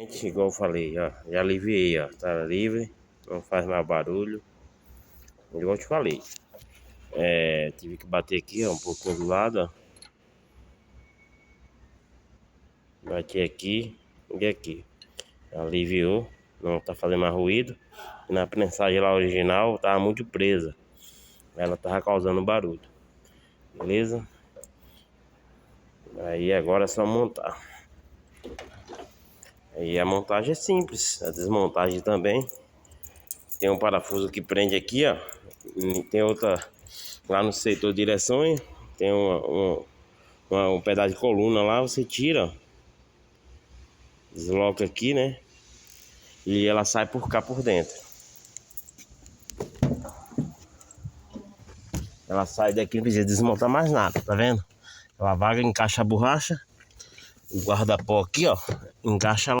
Igual eu falei, ó, já aliviei, ó, tá livre, não faz mais barulho. Igual eu te falei, tive que bater aqui, ó, um pouquinho do lado, ó. Bati aqui e aqui, aliviou, não tá fazendo mais ruído. Na prensagem lá original tava muito presa, ela tava causando barulho, beleza? Aí agora é só montar. Aí a montagem é simples, a desmontagem também. Tem um parafuso que prende aqui, ó. E tem outra lá no setor de direções. Tem um pedaço de coluna lá, você tira, ó. Desloca aqui, né? E ela sai por cá por dentro. Ela sai daqui, não precisa desmontar mais nada, tá vendo? Ela vaga, encaixa a borracha. O guarda-pó aqui, ó. Encaixa lá.